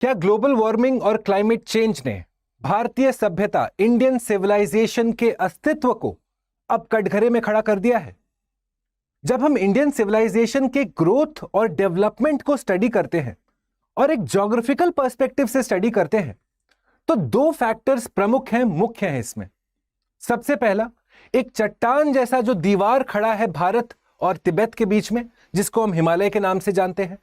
क्या global warming और climate change ने भारतीय सभ्यता, इंडियन सिविलाइजेशन के अस्तित्व को अब कटघरे में खड़ा कर दिया है? जब हम इंडियन सिविलाइजेशन के ग्रोथ और डेवलपमेंट को स्टडी करते हैं और एक ज्योग्राफिकल पर्सपेक्टिव से स्टडी करते हैं, तो दो फैक्टर्स प्रमुख हैं, मुख्य हैं इसमें। सबसे पहला, एक चट्टान जैसा जो दीवार खड़ा है भारत और तिब्बत के बीच में, जिसको हम हिमालय के नाम से जानते हैं।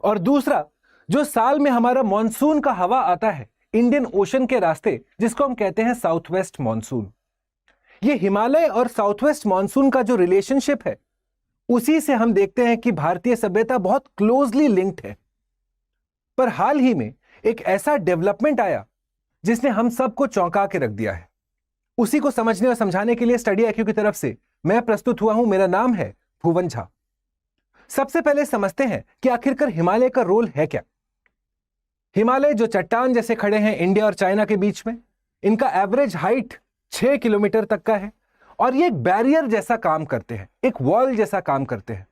और दूसरा, जो साल में हमारा मॉनसून का हवा आता है इंडियन ओशन के रास्ते, जिसको हम कहते हैं साउथ वेस्ट मॉनसून। ये हिमालय और साउथ वेस्ट मॉनसून का जो रिलेशनशिप है, उसी से हम देखते हैं कि भारतीय सभ्यता बहुत क्लोजली लिंक्ड है। पर हाल ही में एक ऐसा डेवलपमेंट आया जिसने हम सबको चौंका के रख दिया है। उसी को समझने और समझाने के लिए स्टडी IQ की तरफ से मैं प्रस्तुत हुआ हूं। मेरा नाम है भुवन झा। सबसे पहले समझते हैं कि आखिरकार हिमालय का रोल है क्या। हिमालय जो चट्टान जैसे खड़े हैं इंडिया और चाइना के बीच में, इनका एवरेज हाइट 6 किलोमीटर तक का है और ये एक बैरियर जैसा काम करते हैं, एक वॉल जैसा काम करते हैं।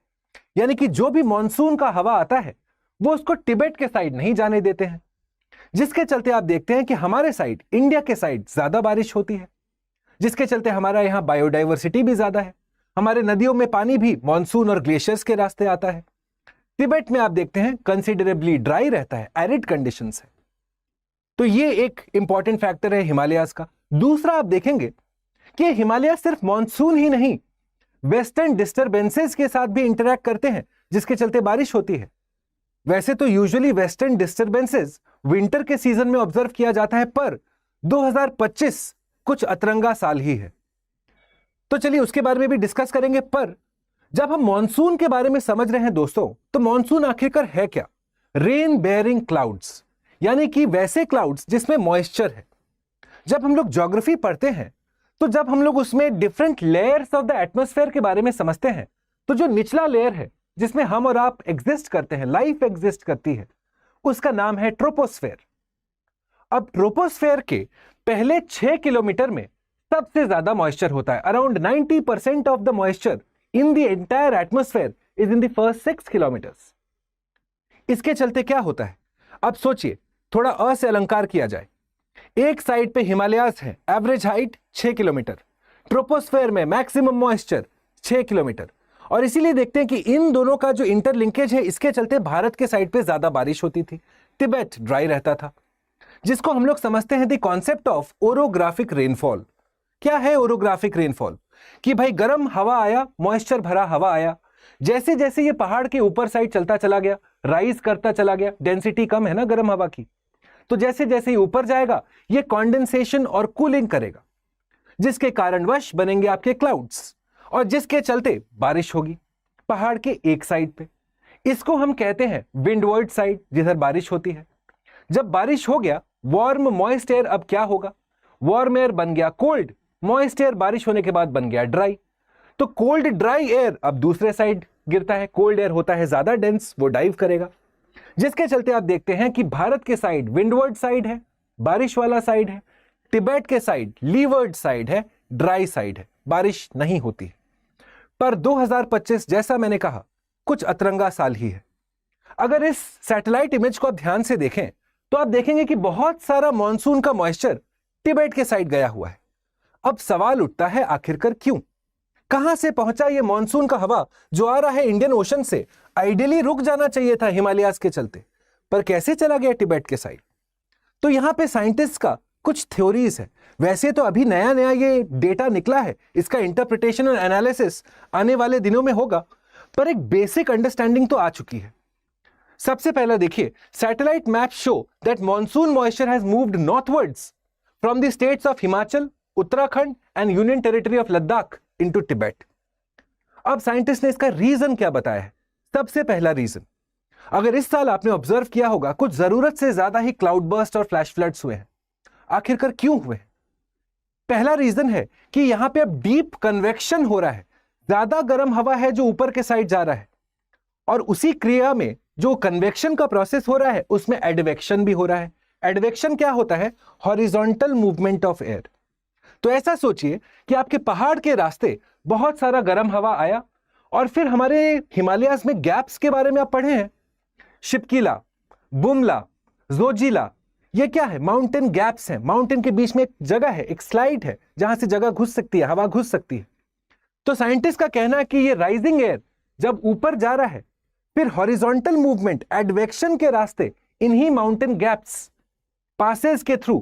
यानी कि जो भी मॉनसून का हवा आता है वो उसको तिब्बत के साइड नहीं जाने देते हैं, जिसके चलते आप देखते हैं कि हमारे साइड, इंडिया के साइड ज्यादा बारिश होती है, जिसके चलते हमारा यहाँ बायोडाइवर्सिटी भी ज्यादा है। हमारे नदियों में पानी भी मॉनसून और ग्लेशियर्स के रास्ते आता है। तिब्बत में आप देखते हैं कंसिडरेबली ड्राई रहता है, एरिड कंडीशंस है। तो ये एक इंपॉर्टेंट फैक्टर है हिमालयाज का। दूसरा, आप देखेंगे कि हिमालय सिर्फ मॉनसून ही नहीं, वेस्टर्न डिस्टर्बेंसेस के साथ भी इंटरैक्ट करते हैं, जिसके चलते बारिश होती है। वैसे तो यूजुअली वेस्टर्न डिस्टर्बेंसेस विंटर के सीजन में ऑब्जर्व किया जाता है, पर 2025 कुछ अतरंगा साल ही है। तो चलिए उसके बारे में भी डिस्कस करेंगे। पर जब हम मॉनसून के बारे में समझ रहे हैं दोस्तों, तो मॉनसून आखिरकार है क्या? रेन बेयरिंग क्लाउड्स, यानी कि वैसे क्लाउड्स जिसमें मॉइस्चर है। जब हम लोग ज्योग्राफी पढ़ते हैं, तो जब हम लोग उसमें different layers of the atmosphere के बारे में समझते हैं, तो जो निचला लेयर है जिसमें हम और आप एग्जिस्ट करते हैं, लाइफ एग्जिस्ट करती है, उसका नाम है ट्रोपोस्फेयर। अब ट्रोपोस्फेयर के पहले 6 किलोमीटर में सबसे ज्यादा मॉइस्चर होता है। Around 90% of the moisture in the entire atmosphere is in the first 6 kilometres. इसके चलते क्या होता है, अब सोचिए, थोड़ा अ से अलंकार किया जाए। एक साइड पे हिमालयास है, एवरेज हाइट 6 किलोमीटर, ट्रोपोस्फेयर में मैक्सिमम मॉइस्चर 6 किलोमीटर, और इसीलिए देखते हैं कि इन दोनों का जो इंटरलिंकेज है, इसके चलते भारत के साइड पे ज्यादा बारिश होती थी, तिब्बत ड्राई रहता था, जिसको हम लोग समझते हैं the concept of orographic rainfall. क्या है ओरोग्राफिक रेनफॉल? कि भाई गर्म हवा आया, मॉइस्चर भरा हवा आया, जैसे जैसे ये पहाड़ के ऊपर साइड चलता चला गया, राइज करता चला गया, डेंसिटी कम है ना गर्म हवा की, तो जैसे जैसे ये ऊपर जाएगा ये कॉन्डेंसेशन और कूलिंग करेगा, जिसके कारणवश बनेंगे आपके क्लाउड्स, और जिसके चलते बारिश होगी पहाड़ के एक साइड पे। इसको हम कहते हैं विंडवर्ड साइड, जिधर बारिश होती है। जब बारिश हो गया वार्म मॉइस्ट एयर, अब क्या होगा, वार्म एयर बन गया कोल्ड, मॉइस्ट एयर बारिश होने के बाद बन गया ड्राई। तो कोल्ड ड्राई एयर अब दूसरे साइड गिरता है, कोल्ड एयर होता है ज्यादा डेंस, वो डाइव करेगा, जिसके चलते आप देखते हैं कि भारत के साइड विंडवर्ड साइड है, बारिश वाला साइड है, तिब्बत के साइड लीवर्ड साइड है, ड्राई साइड है, बारिश नहीं होती है। पर 2025 जैसा मैंने कहा कुछ अतरंगा साल ही है। अगर इस सैटेलाइट इमेज को आप ध्यान से देखें, तो आप देखेंगे कि बहुत सारा मॉनसून का मॉइस्चर तिब्बत के साइड गया हुआ है। अब सवाल उठता है, आखिरकार क्यों? कहां से पहुंचा ये मॉनसून का हवा जो आ रहा है इंडियन ओशन से? आइडियली रुक जाना चाहिए था हिमालयास के चलते, पर कैसे चला गया तिब्बत के साइड? तो यहां पे साइंटिस्ट का कुछ थ्योरीज है। वैसे तो अभी नया नया ये डेटा निकला है, इसका इंटरप्रिटेशन और एनालिसिस आने वाले दिनों में होगा, पर एक बेसिक अंडरस्टैंडिंग तो आ चुकी है। सबसे पहला देखिए, satellite map show that monsoon moisture has moved northwards from the states of Himachal, Uttarakhand and union territory of Ladakh into Tibet. अब साइंटिस्ट ने इसका रीजन क्या बताया है? सबसे पहला रीजन, अगर इस साल आपने ऑब्जर्व किया होगा, कुछ जरूरत से ज्यादा ही क्लाउड बर्स्ट और फ्लैश फ्लड्स हुए हैं। आखिरकार क्यों हुए? पहला रीजन है कि यहां पे अब डीप कन्वेक्शन हो रहा है, ज्यादा गर्म हवा है जो ऊपर के साइड जा रहा है, और उसी क्रिया में जो कन्वेक्शन का प्रोसेस हो रहा है उसमें एडवेक्शन भी हो रहा है। एडवेक्शन क्या होता है? Horizontal movement of air. तो ऐसा सोचिए कि आपके पहाड़ के रास्ते बहुत सारा गर्म हवा आया, और फिर हमारे हिमालयाज में गैप्स के बारे में आप पढ़े हैं, शिपकीला, बुमला, जोजिला, ये क्या है? माउंटेन गैप्स हैं, माउंटेन के बीच में एक जगह है, एक स्लाइड है जहां से जगह घुस सकती है, हवा घुस सकती है। तो साइंटिस्ट का कहना है कि ये राइजिंग एयर जब ऊपर जा रहा है, फिर हॉरिजॉन्टल मूवमेंट एडवेक्शन के रास्ते इन्हीं माउंटेन गैप्स पासेस के थ्रू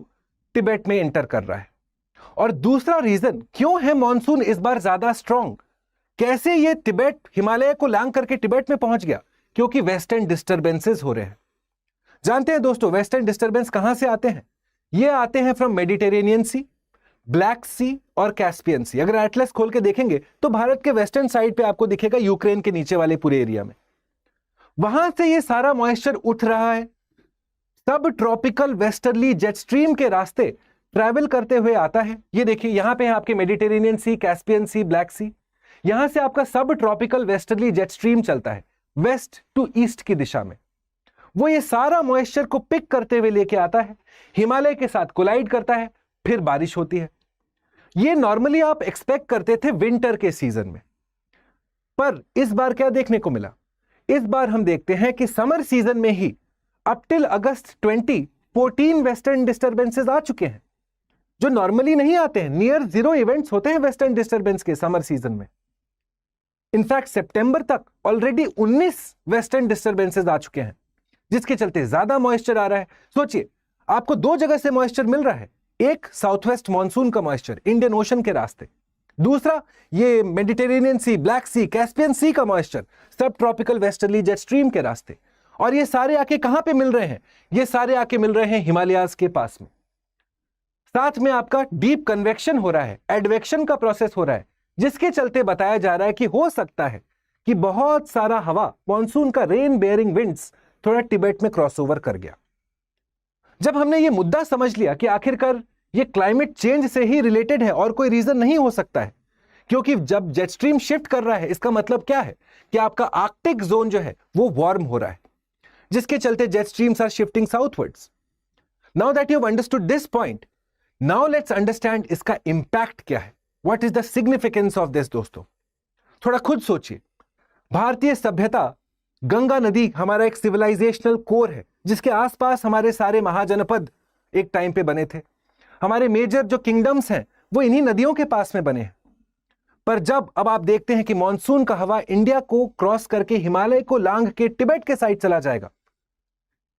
तिब्बत में एंटर कर रहा है। और दूसरा रीजन क्यों है मॉनसून इस बार ज्यादा स्ट्रॉन्ग, कैसे ये तिब्बत हिमालय को लांग करके तिब्बत में पहुंच गया? क्योंकि वेस्टर्न डिस्टर्बेंसेस हो रहे हैं। जानते हैं दोस्तों वेस्टर्न डिस्टर्बेंस कहां से आते हैं? ये आते हैं फ्रॉम मेडिटेरेनियन सी, ब्लैक सी और कैस्पियन सी। अगर एटलस खोल के देखेंगे तो भारत के वेस्टर्न साइड पे आपको दिखेगा यूक्रेन के नीचे वाले पूरे एरिया में, वहां से ये सारा मॉइस्चर उठ रहा है, सब ट्रॉपिकल वेस्टर्ली जेट स्ट्रीम के रास्ते ट्रैवल करते हुए आता है। ये देखिए यहां पे है आपके मेडिटेरेनियन सी, कैस्पियन सी, ब्लैक सी। यहां से आपका सब ट्रॉपिकल वेस्टर्ली जेट स्ट्रीम चलता है वेस्ट टू ईस्ट की दिशा में। वो ये सारा मॉइस्चर को पिक करते हुए लेके आता है, हिमालय के साथ कोलाइड करता है, फिर बारिश होती है। ये नॉर्मली आप एक्सपेक्ट करते थे विंटर के सीजन में, पर इस बार क्या देखने को मिला? इस बार हम देखते हैं कि समर सीजन में ही up till August 2014 western disturbances आ चुके हैं, जो नॉर्मली नहीं आते हैं। नियर जीरो इवेंट्स होते हैं वेस्टर्न डिस्टर्बेंस के समर सीजन में। इनफैक्ट सितंबर तक ऑलरेडी 19 वेस्टर्न डिस्टर्बेंसेस आ चुके हैं, जिसके चलते ज्यादा मॉइस्चर आ रहा है। सोचिए आपको दो जगह से मॉइस्चर मिल रहा है, एक साउथ वेस्ट मानसून का मॉइस्चर इंडियन ओशन के रास्ते, दूसरा ये मेडिटेरेनियन सी, ब्लैक सी, कैस्पियन सी का मॉइस्चर सब ट्रॉपिकल वेस्टर्ली जेट स्ट्रीम के रास्ते। और ये सारे आके कहां पे मिल रहे हैं? ये सारे आके मिल रहे हैं हिमालयाज के पास में। साथ में आपका डीप कन्वेक्शन हो रहा है, एडवेक्शन का प्रोसेस हो रहा है, जिसके चलते बताया जा रहा है कि हो सकता है कि बहुत सारा हवा, मॉनसून का रेन बेयरिंग विंड्स थोड़ा तिब्बत में क्रॉसओवर कर गया। जब हमने ये मुद्दा समझ लिया कि आखिरकार ये क्लाइमेट चेंज से ही रिलेटेड है और कोई रीजन नहीं हो सकता है, क्योंकि जब जेट स्ट्रीम शिफ्ट कर रहा है इसका मतलब क्या है कि आपका आर्कटिक जोन जो है वो वार्म हो रहा है, जिसके चलते jet streams are shifting southwards. Now that you have understood this point, now let's understand इसका इंपैक्ट क्या है, what is the significance of this. दोस्तों थोड़ा खुद सोचिए, भारतीय सभ्यता, गंगा नदी हमारा एक सिविलाइजेशनल कोर है, जिसके आसपास हमारे सारे महाजनपद एक टाइम पे बने थे। हमारे मेजर जो किंगडम्स हैं वो इन्हीं नदियों के पास में बने हैं। पर जब अब आप देखते हैं कि मॉनसून का हवा इंडिया को क्रॉस करके हिमालय को लांघ के तिब्बत के साइड चला जाएगा,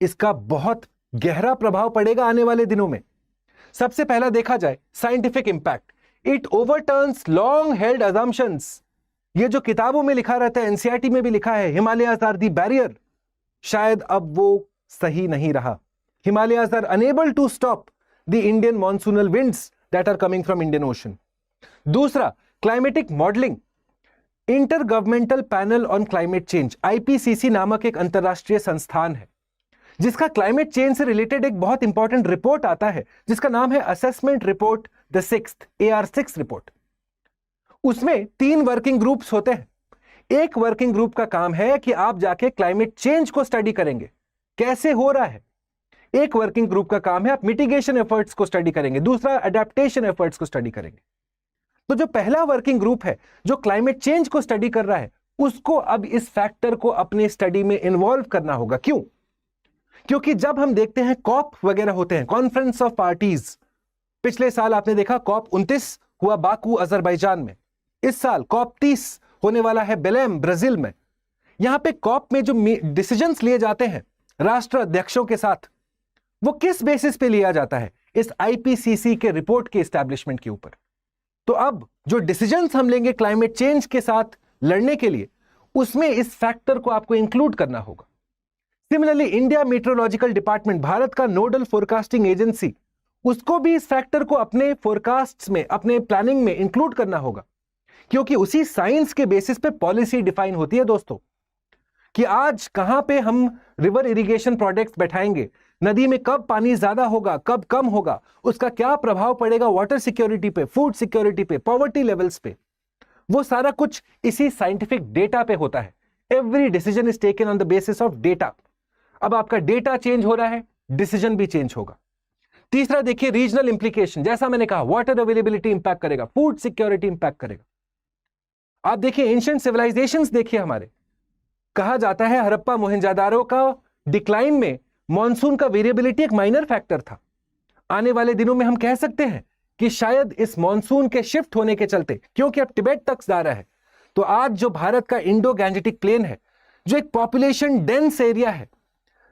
इसका बहुत गहरा प्रभाव पड़ेगा आने वाले दिनों में। सबसे पहला देखा जाए scientific impact, it overturns long held assumptions. ये जो किताबों में लिखा रहता है, एनसीईआरटी में भी लिखा है, हिमालयाज आर दी बैरियर, शायद अब वो सही नहीं रहा। Himalayas are unable to stop the Indian monsoonal winds that are coming from Indian ocean. दूसरा, climatic modelling. Intergovernmental panel on climate change, IPCC नामक एक अंतरराष्ट्रीय संस्थान है, जिसका क्लाइमेट चेंज से रिलेटेड एक बहुत इंपॉर्टेंट रिपोर्ट आता है, जिसका नाम है assessment report the sixth, AR6 report. उसमें 3 वर्किंग ग्रुप्स होते हैं। एक वर्किंग ग्रुप का काम है कि आप जाके क्लाइमेट चेंज को स्टडी करेंगे, कैसे हो रहा है। एक वर्किंग ग्रुप का काम है आप मिटिगेशन एफर्ट्स को स्टडी करेंगे, दूसरा अडेप्टेशन एफर्ट्स को स्टडी करेंगे। तो जो पहला वर्किंग ग्रुप है जो क्लाइमेट चेंज को स्टडी कर रहा है, उसको अब इस फैक्टर को अपने स्टडी में इन्वॉल्व करना होगा। क्यों? क्योंकि जब हम देखते हैं कॉप वगैरह होते हैं, कॉन्फ्रेंस ऑफ पार्टीज, पिछले साल आपने देखा कॉप 29 हुआ बाकू अजरबैजान में, इस साल कॉप 30 होने वाला है बेलेम ब्राजील में। यहां पे कॉप में जो डिसीजंस लिए जाते हैं राष्ट्र अध्यक्षों के साथ, वो किस बेसिस पे लिया जाता है? इस आईपीसीसी के रिपोर्ट के एस्टैब्लिशमेंट के ऊपर। तो अब जो डिसीजंस हम लेंगे क्लाइमेट चेंज के साथ लड़ने के लिए, उसमें इस फैक्टर को आपको इंक्लूड करना होगा। सिमिलरली इंडिया मेट्रोलॉजिकल डिपार्टमेंट, भारत का नोडल फोरकास्टिंग एजेंसी, उसको भी इस फैक्टर को अपने फोरकास्ट्स में, अपने प्लानिंग में इंक्लूड करना होगा, क्योंकि उसी साइंस के बेसिस पे पॉलिसी डिफाइन होती है दोस्तों, कि आज कहां पे हम रिवर इरिगेशन प्रोजेक्ट्स बैठाएंगे, नदी में कब पानी ज्यादा होगा, कब कम होगा, उसका क्या प्रभाव पड़ेगा वाटर सिक्योरिटी पे, फूड सिक्योरिटी पे, पॉवर्टी लेवल्स पे। वो सारा कुछ इसी साइंटिफिक डेटा पे होता है। Every decision is taken on the basis of data. अब आपका डेटा चेंज हो रहा है, डिसीजन भी चेंज होगा। तीसरा देखिए रीजनल इंप्लीकेशन, जैसा मैंने कहा वाटर अवेलेबिलिटी इंपैक्ट करेगा, फूड सिक्योरिटी इंपैक्ट करेगा। आप देखिए एंशिएंट सिविलाइजेशंस देखिए हमारे, कहा जाता है हड़प्पा मोहनजोदारो का डिक्लाइन में मॉनसून का वेरिएबिलिटी एक माइनर फैक्टर था। आने वाले दिनों में हम कह सकते हैं कि शायद इस मॉनसून के शिफ्ट होने के चलते, क्योंकि अब तिब्बत तक जा रहा है, तो आज जो भारत का इंडो गैंजेटिक प्लेन है, जो एक पॉपुलेशन डेंस एरिया है,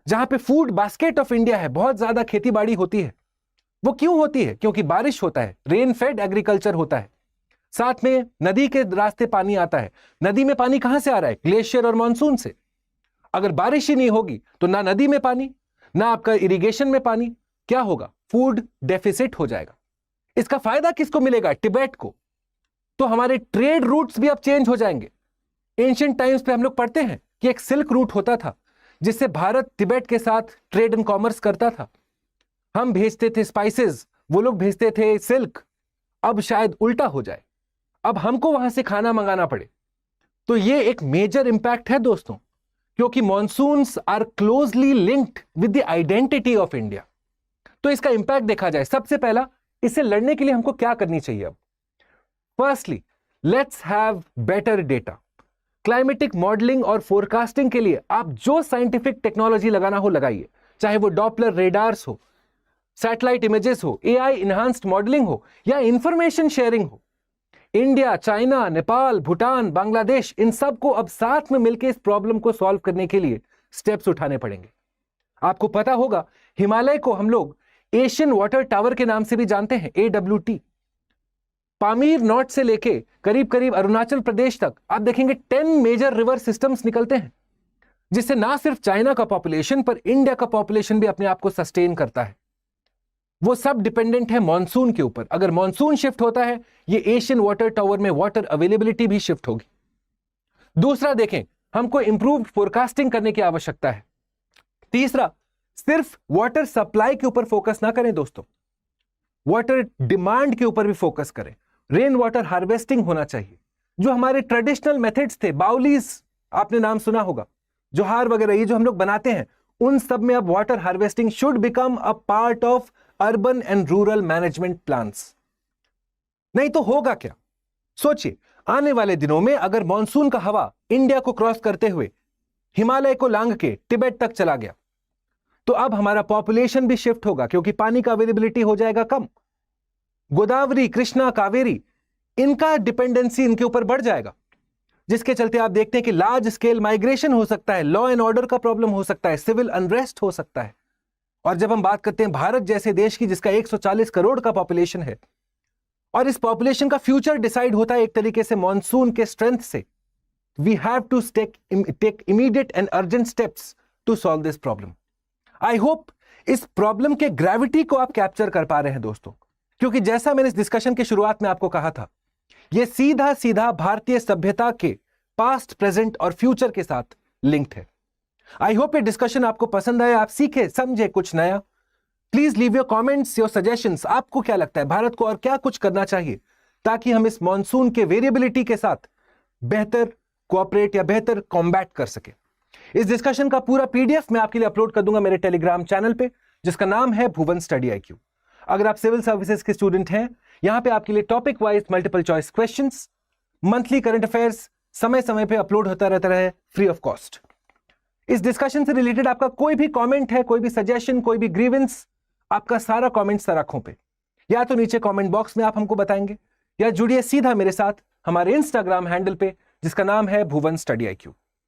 जहां पे फूड बास्केट ऑफ इंडिया है, बहुत ज्यादा खेती बाड़ी होती है। वो क्यों होती है? क्योंकि बारिश होता है, रेन फेड एग्रीकल्चर होता है, साथ में नदी के रास्ते पानी आता है। नदी में पानी कहां से आ रहा है? ग्लेशियर और मॉनसून से। अगर बारिश ही नहीं होगी तो ना नदी में पानी, ना आपका इरिगेशन में पानी, क्या होगा? फूड डेफिसिट हो जाएगा। इसका फायदा किसको मिलेगा? तिब्बत को। तो हमारे ट्रेड रूट्स भी अब चेंज हो जाएंगे। एंशिएंट टाइम्स पे हम लोग पढ़ते हैं कि एक सिल्क रूट होता था जिससे भारत तिब्बत के साथ ट्रेड एंड कॉमर्स करता था। हम भेजते थे स्पाइसेस, वो लोग भेजते थे सिल्क। अब शायद उल्टा हो जाए, अब हमको वहां से खाना मंगाना पड़े। तो ये एक मेजर इंपैक्ट है दोस्तों, क्योंकि monsoons are closely linked with the identity of India. तो इसका इंपैक्ट देखा जाए, सबसे पहला, इससे लड़ने के लिए हमको क्या करनी चाहिए? अब firstly, let's have better data. Climatic modelling और फोरकास्टिंग के लिए आप जो साइंटिफिक टेक्नोलॉजी लगाना हो लगाइए, चाहे वो डॉपलर रेडार्स हो, सैटेलाइट इमेजेस हो, एआई इनहांस्ड मॉडलिंग हो, या इंफॉर्मेशन शेयरिंग हो। इंडिया, चाइना, नेपाल, भूटान, बांग्लादेश, इन सब को अब साथ में मिलकर इस प्रॉब्लम को सॉल्व करने के लिए स्टेप्स उठाने पड़ेंगे। आपको पता होगा, हिमालय को हम लोग एशियन वाटर टावर के नाम से भी जानते हैं, AWT। पामीर नॉर्थ से लेके करीब करीब अरुणाचल प्रदेश तक आप देखेंगे 10 मेजर रिवर सिस्टम्स निकलते हैं, जिससे ना सिर्फ चाइना का पॉपुलेशन पर इंडिया का पॉपुलेशन भी अपने आप को सस्टेन करता है। वो सब डिपेंडेंट है मॉनसून के ऊपर। अगर मॉनसून शिफ्ट होता है, ये एशियन वाटर टावर में वाटर अवेलेबिलिटी भी शिफ्ट होगी। दूसरा देखें, हमको इंप्रूव्ड फोरकास्टिंग करने की आवश्यकता है। तीसरा, सिर्फ वाटर सप्लाई के ऊपर फोकस ना करें दोस्तों, वाटर डिमांड के ऊपर भी फोकस करें। रेन वाटर हार्वेस्टिंग होना चाहिए। जो हमारे ट्रेडिशनल मेथड्स थे, बाउलीज आपने नाम सुना होगा, जोहार वगैरह, ये जो हम लोग बनाते हैं, उन सब में अब water harvesting should become a part of urban and rural management plans. नहीं तो होगा क्या? सोचिए, आने वाले दिनों में अगर मॉनसून का हवा इंडिया को क्रॉस करते हुए हिमालय को लांग के तिब्बत तक चला गया, तो अब हमारा पॉपुलेशन भी शिफ्ट होगा, क्योंकि पानी का अवेलेबिलिटी हो जाएगा कम। गोदावरी, कृष्णा, कावेरी, इनका डिपेंडेंसी इनके ऊपर बढ़ जाएगा, जिसके चलते आप देखते हैं कि लार्ज स्केल माइग्रेशन हो सकता है, लॉ एंड ऑर्डर का प्रॉब्लम हो सकता है, सिविल अनरेस्ट हो सकता है। और जब हम बात करते हैं भारत जैसे देश की, जिसका 140 करोड़ का पॉपुलेशन है, और इस पॉपुलेशन का फ्यूचर डिसाइड होता है एक तरीके से मॉनसून के स्ट्रेंथ से, we have to take immediate and urgent steps to solve this problem. I hope इस प्रॉब्लम के ग्रेविटी को आप कैप्चर कर पा रहे हैं दोस्तों, क्योंकि जैसा मैंने इस डिस्कशन के शुरुआत में आपको कहा था, यह सीधा सीधा भारतीय सभ्यता के पास्ट, प्रेजेंट और फ्यूचर के साथ लिंक्ड है। आई होप ये डिस्कशन आपको पसंद आया, आप सीखे समझे कुछ नया। Please leave your comments, your suggestions. आपको क्या लगता है भारत को और क्या कुछ करना चाहिए ताकि हम इस मॉनसून के वेरिएबिलिटी के साथ बेहतर कोऑपरेट या बेहतर कॉम्बैट कर सके? इस डिस्कशन का पूरा PDF मैं आपके लिए अपलोड कर दूंगा मेरे टेलीग्राम चैनल पे, जिसका नाम है भुवन स्टडी IQ। अगर आप सिविल सर्विसेज के स्टूडेंट हैं, यहां पे आपके लिए topic wise multiple choice questions, monthly current affairs समय समय पे अपलोड होता रहता है फ्री ऑफ कॉस्ट। इस डिस्कशन से रिलेटेड आपका कोई भी कमेंट है, कोई भी सजेशन, कोई भी ग्रीवेंस, आपका सारा कमेंट सर आंखों पे, या तो नीचे कमेंट बॉक्स में आप हमको बताएंगे, या जुड़िए सीधा मेरे साथ हमारे इंस्टाग्राम हैंडल पे, जिसका नाम है भुवन स्टडी IQ।